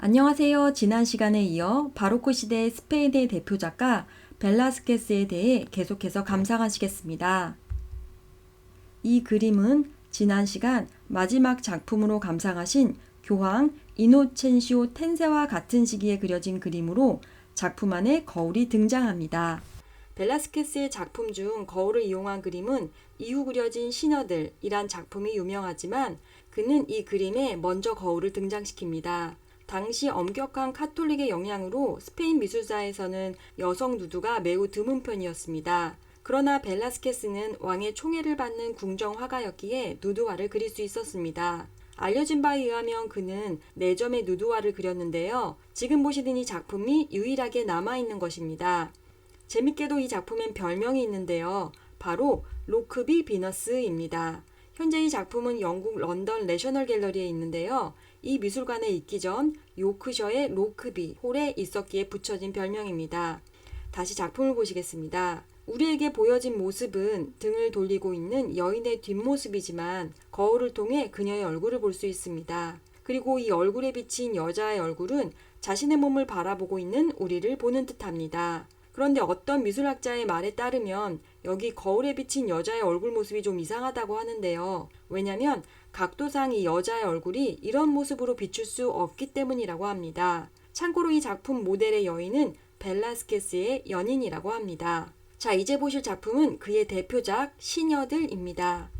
안녕하세요. 지난 시간에 이어 바로크 시대의 스페인의 대표 작가 벨라스케스에 대해 계속해서 감상하시겠습니다. 이 그림은 지난 시간 마지막 작품으로 감상하신 교황 이노첸시오 텐세와 같은 시기에 그려진 그림으로 작품 안에 거울이 등장합니다. 벨라스케스의 작품 중 거울을 이용한 그림은 이후 그려진 시녀들이란 작품이 유명하지만 그는 이 그림에 먼저 거울을 등장시킵니다. 당시 엄격한 카톨릭의 영향으로 스페인 미술사에서는 여성 누드가 매우 드문 편이었습니다. 그러나 벨라스케스는 왕의 총애를 받는 궁정 화가였기에 누드화를 그릴 수 있었습니다. 알려진 바에 의하면 그는 4점의 누드화를 그렸는데요. 지금 보시는 이 작품이 유일하게 남아있는 것입니다. 재밌게도 이 작품엔 별명이 있는데요. 바로 로크비 비너스입니다. 현재 이 작품은 영국 런던 내셔널 갤러리에 있는데요. 이 미술관에 있기 전 요크셔의 로크비 홀에 있었기에 붙여진 별명입니다. 다시 작품을 보시겠습니다. 우리에게 보여진 모습은 등을 돌리고 있는 여인의 뒷모습이지만 거울을 통해 그녀의 얼굴을 볼 수 있습니다. 그리고 이 얼굴에 비친 여자의 얼굴은 자신의 몸을 바라보고 있는 우리를 보는 듯합니다. 그런데 어떤 미술학자의 말에 따르면 여기 거울에 비친 여자의 얼굴 모습이 좀 이상하다고 하는데요. 왜냐면 각도상 이 여자의 얼굴이 이런 모습으로 비출 수 없기 때문이라고 합니다. 참고로 이 작품 모델의 여인은 벨라스케스의 연인이라고 합니다. 자, 이제 보실 작품은 그의 대표작 시녀들입니다.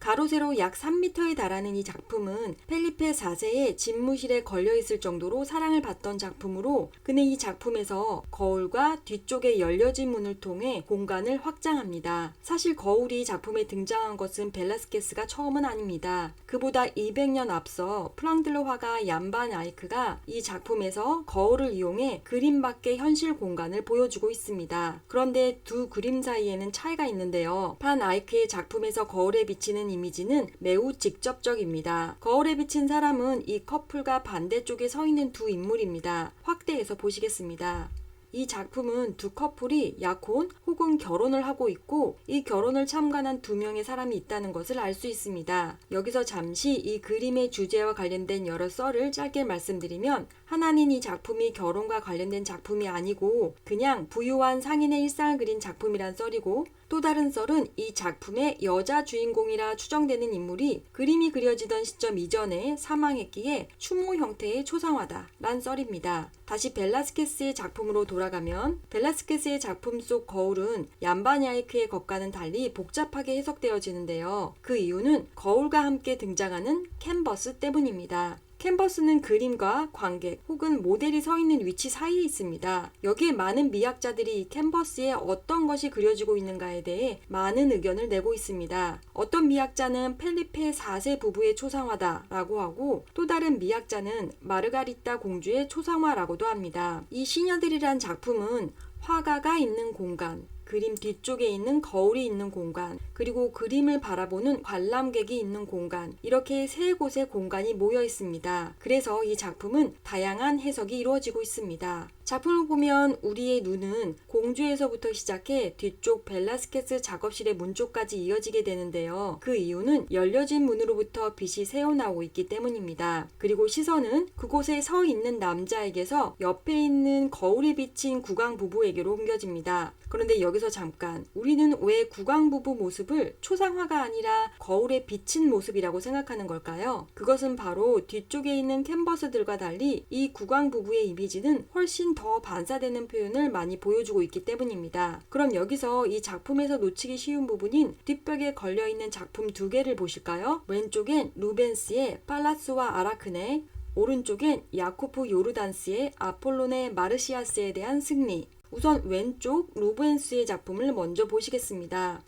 가로 세로 약 3m에 달하는 이 작품은 펠리페 4세의 집무실에 걸려있을 정도로 사랑을 받던 작품으로 그는 이 작품에서 거울과 뒤쪽에 열려진 문을 통해 공간을 확장합니다. 사실 거울이 작품에 등장한 것은 벨라스케스가 처음은 아닙니다. 그보다 200년 앞서 프랑들러 화가 얀반 아이크가 이 작품에서 거울을 이용해 그림 밖의 현실 공간을 보여주고 있습니다. 그런데 두 그림 사이에는 차이가 있는데요. 판 아이크의 작품에서 거울에 비치는 이미지는 매우 직접적입니다. 거울에 비친 사람은 이 커플과 반대쪽에 서 있는 두 인물입니다. 확대해서 보시겠습니다. 이 작품은 두 커플이 약혼 혹은 결혼을 하고 있고 이 결혼을 참관한 2명의 사람이 있다는 것을 알 수 있습니다. 여기서 잠시 이 그림의 주제와 관련된 여러 썰을 짧게 말씀드리면 하나는 이 작품이 결혼과 관련된 작품이 아니고 그냥 부유한 상인의 일상을 그린 작품이란 썰이고 또 다른 썰은 이 작품의 여자 주인공이라 추정되는 인물이 그림이 그려지던 시점 이전에 사망했기에 추모 형태의 초상화다란 썰입니다. 다시 벨라스케스의 작품으로 돌아가면 벨라스케스의 작품 속 거울은 얀바냐이크의 것과는 달리 복잡하게 해석되어지는데요. 그 이유는 거울과 함께 등장하는 캔버스 때문입니다. 캔버스는 그림과 관객 혹은 모델이 서 있는 위치 사이에 있습니다. 여기에 많은 미학자들이 이 캔버스에 어떤 것이 그려지고 있는가에 대해 많은 의견을 내고 있습니다. 어떤 미학자는 펠리페 4세 부부의 초상화다라고 하고 또 다른 미학자는 마르가리타 공주의 초상화라고도 합니다. 이 시녀들이란 작품은 화가가 있는 공간, 그림 뒤쪽에 있는 거울이 있는 공간, 그리고 그림을 바라보는 관람객이 있는 공간, 이렇게 3곳의 공간이 모여 있습니다. 그래서 이 작품은 다양한 해석이 이루어지고 있습니다. 작품을 보면 우리의 눈은 공주에서부터 시작해 뒤쪽 벨라스케스 작업실의 문 쪽까지 이어지게 되는데요. 그 이유는 열려진 문으로부터 빛이 새어나오고 있기 때문입니다. 그리고 시선은 그곳에 서 있는 남자에게서 옆에 있는 거울에 비친 국왕 부부에게로 옮겨집니다. 그런데 여기서 잠깐, 우리는 왜 국왕 부부 모습을 초상화가 아니라 거울에 비친 모습이라고 생각하는 걸까요? 그것은 바로 뒤쪽에 있는 캔버스들과 달리 이 국왕 부부의 이미지는 훨씬 더 반사되는 표현을 많이 보여주고 있기 때문입니다. 그럼 여기서 이 작품에서 놓치기 쉬운 부분인 뒷벽에 걸려있는 작품 2개를 보실까요? 왼쪽엔 루벤스의 팔라스와 아라크네, 오른쪽엔 야코프 요르단스의 아폴로네 마르시아스에 대한 승리. 우선 왼쪽 루벤스의 작품을 먼저 보시겠습니다.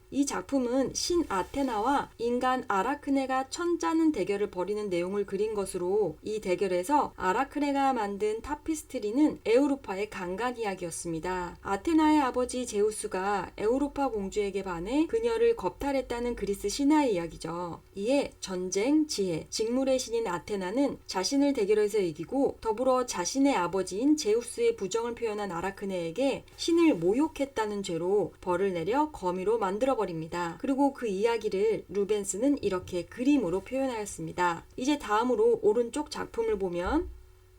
이 작품은 신 아테나와 인간 아라크네가 천짜는 대결을 벌이는 내용을 그린 것으로 이 대결에서 아라크네가 만든 타피스트리는 에우로파의 강간 이야기였습니다. 아테나의 아버지 제우스가 에우로파 공주에게 반해 그녀를 겁탈했다는 그리스 신화의 이야기죠. 이에 전쟁, 지혜, 직물의 신인 아테나는 자신을 대결해서 이기고 더불어 자신의 아버지인 제우스의 부정을 표현한 아라크네에게 신을 모욕했다는 죄로 벌을 내려 거미로 만들어 버립니다. 그리고 그 이야기를 루벤스는 이렇게 그림으로 표현하였습니다. 이제 다음으로 오른쪽 작품을 보면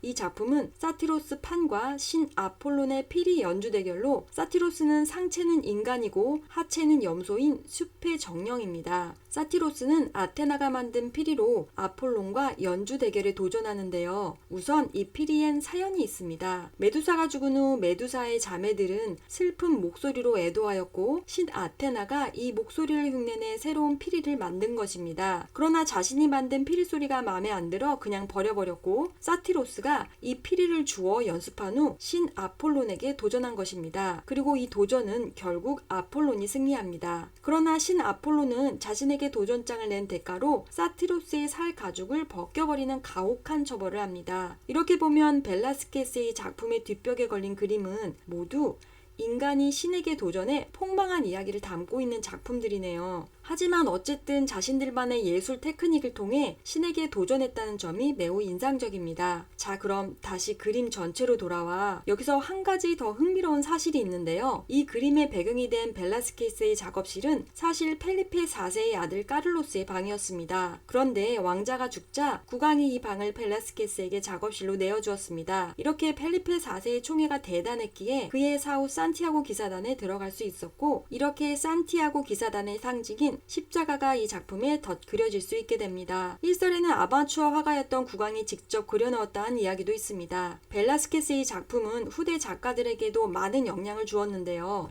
이 작품은 사티로스 판과 신 아폴론의 피리 연주 대결로 사티로스는 상체는 인간이고 하체는 염소인 숲의 정령입니다. 사티로스는 아테나가 만든 피리로 아폴론과 연주 대결에 도전하는데요. 우선 이 피리엔 사연이 있습니다. 메두사가 죽은 후 메두사의 자매들은 슬픈 목소리로 애도하였고 신 아테나가 이 목소리를 흉내내 새로운 피리를 만든 것입니다. 그러나 자신이 만든 피리 소리가 마음에 안 들어 그냥 버려버렸고 사티로스가 이 피리를 주워 연습한 후 신 아폴론에게 도전한 것입니다. 그리고 이 도전은 결국 아폴론이 승리합니다. 그러나 신 아폴론은 자신에게 도전장을 낸 대가로 사티로스의 살 가죽을 벗겨버리는 가혹한 처벌을 합니다. 이렇게 보면 벨라스케스의 작품의 뒷벽에 걸린 그림은 모두 인간이 신에게 도전해 폭망한 이야기를 담고 있는 작품들이네요. 하지만 어쨌든 자신들만의 예술 테크닉을 통해 신에게 도전했다는 점이 매우 인상적입니다. 자, 그럼 다시 그림 전체로 돌아와 여기서 한 가지 더 흥미로운 사실이 있는데요. 이 그림의 배경이 된 벨라스케스의 작업실은 사실 펠리페 4세의 아들 까를로스의 방이었습니다. 그런데 왕자가 죽자 국왕이 이 방을 벨라스케스에게 작업실로 내어주었습니다. 이렇게 펠리페 4세의 총애가 대단했기에 그의 사후 산티아고 기사단에 들어갈 수 있었고, 이렇게 산티아고 기사단의 상징인 십자가가 이 작품에 덧 그려질 수 있게 됩니다. 일설에는 아마추어 화가였던 국왕이 직접 그려넣었다는 이야기도 있습니다. 벨라스케스의 작품은 후대 작가들에게도 많은 영향을 주었는데요.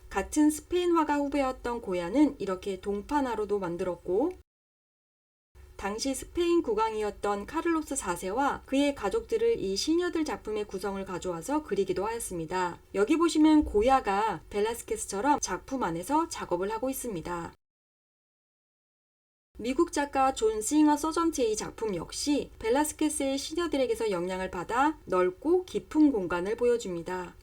같은 스페인 화가 후배였던 고야는 이렇게 동파나로도 만들었고, 당시 스페인 국왕이었던 카를로스 4세와 그의 가족들을 이 시녀들 작품의 구성을 가져와서 그리기도 하였습니다. 여기 보시면 고야가 벨라스케스처럼 작품 안에서 작업을 하고 있습니다. 미국 작가 존 싱어 서전트의 작품 역시 벨라스케스의 시녀들에게서 영향을 받아 넓고 깊은 공간을 보여줍니다.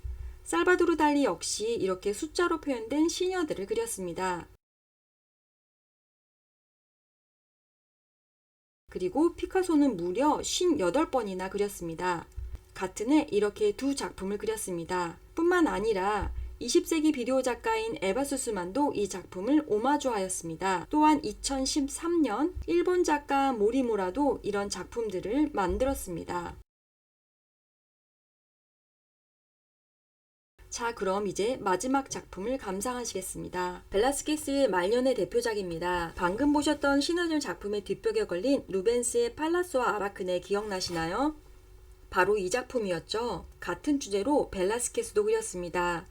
살바도르 달리 역시 이렇게 숫자로 표현된 시녀들을 그렸습니다. 그리고 피카소는 무려 58번이나 그렸습니다. 같은 해 이렇게 두 작품을 그렸습니다. 뿐만 아니라 20세기 비디오 작가인 에바 수스만도 이 작품을 오마주하였습니다. 또한 2013년 일본 작가 모리무라도 이런 작품들을 만들었습니다. 자, 그럼 이제 마지막 작품을 감상하시겠습니다. 벨라스케스의 말년의 대표작입니다. 방금 보셨던 시너들 작품의 뒷벽에 걸린 루벤스의 팔라스와 아라크네 기억나시나요? 바로 이 작품이었죠. 같은 주제로 벨라스케스도 그렸습니다.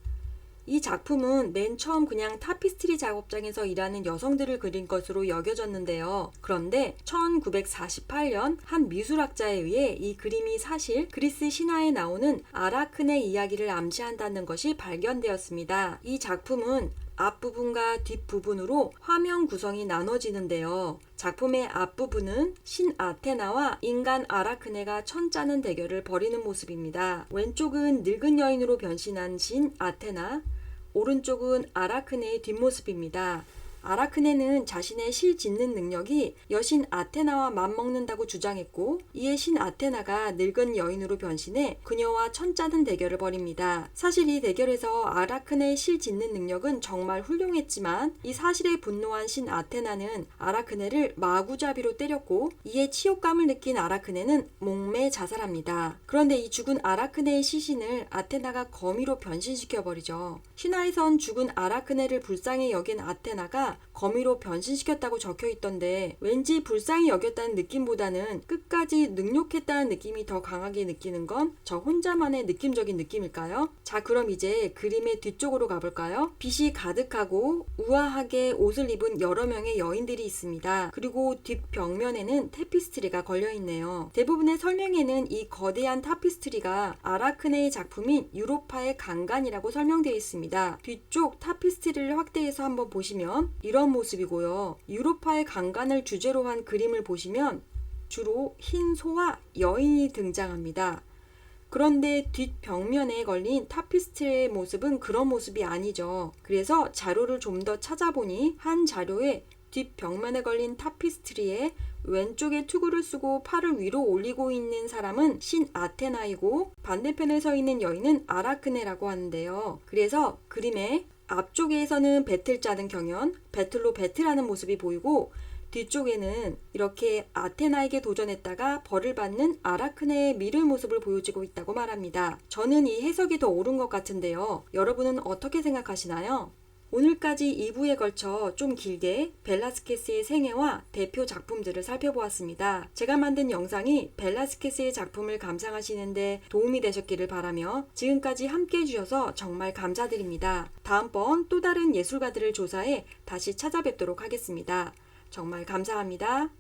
이 작품은 맨 처음 그냥 타피스트리 작업장에서 일하는 여성들을 그린 것으로 여겨졌는데요. 그런데 1948년 한 미술학자에 의해 이 그림이 사실 그리스 신화에 나오는 아라크네 이야기를 암시한다는 것이 발견되었습니다. 이 작품은 앞부분과 뒷부분으로 화면 구성이 나눠지는데요. 작품의 앞부분은 신 아테나와 인간 아라크네가 천짜는 대결을 벌이는 모습입니다. 왼쪽은 늙은 여인으로 변신한 신 아테나, 오른쪽은 아라크네의 뒷모습입니다. 아라크네는 자신의 실 짓는 능력이 여신 아테나와 맞먹는다고 주장했고, 이에 신 아테나가 늙은 여인으로 변신해 그녀와 천짜는 대결을 벌입니다. 사실 이 대결에서 아라크네의 실 짓는 능력은 정말 훌륭했지만 이 사실에 분노한 신 아테나는 아라크네를 마구잡이로 때렸고, 이에 치욕감을 느낀 아라크네는 목매 자살합니다. 그런데 이 죽은 아라크네의 시신을 아테나가 거미로 변신시켜버리죠. 신화에선 죽은 아라크네를 불쌍히 여긴 아테나가 거미로 변신시켰다고 적혀있던데, 왠지 불쌍히 여겼다는 느낌보다는 끝까지 능욕했다는 느낌이 더 강하게 느끼는 건 저 혼자만의 느낌적인 느낌일까요? 자, 그럼 이제 그림의 뒤쪽으로 가볼까요? 빛이 가득하고 우아하게 옷을 입은 여러 명의 여인들이 있습니다. 그리고 뒷벽면에는 타피스트리가 걸려있네요. 대부분의 설명에는 이 거대한 타피스트리가 아라크네의 작품인 유로파의 강간이라고 설명되어 있습니다. 뒤쪽 타피스트리를 확대해서 한번 보시면 이런 모습이고요. 유로파의 강간을 주제로 한 그림을 보시면 주로 흰 소와 여인이 등장합니다. 그런데 뒷벽면에 걸린 타피스트리의 모습은 그런 모습이 아니죠. 그래서 자료를 좀 더 찾아보니 한 자료에 뒷벽면에 걸린 타피스트리에 왼쪽에 투구를 쓰고 팔을 위로 올리고 있는 사람은 신 아테나이고, 반대편에 서 있는 여인은 아라크네라고 하는데요. 그래서 그림의 앞쪽에서는 배틀 짜는 경연, 배틀로 배틀하는 모습이 보이고, 뒤쪽에는 이렇게 아테나에게 도전했다가 벌을 받는 아라크네의 미를 모습을 보여주고 있다고 말합니다. 저는 이 해석이 더 옳은 것 같은데요. 여러분은 어떻게 생각하시나요? 오늘까지 2부에 걸쳐 좀 길게 벨라스케스의 생애와 대표 작품들을 살펴보았습니다. 제가 만든 영상이 벨라스케스의 작품을 감상하시는데 도움이 되셨기를 바라며 지금까지 함께 해주셔서 정말 감사드립니다. 다음번 또 다른 예술가들을 조사해 다시 찾아뵙도록 하겠습니다. 정말 감사합니다.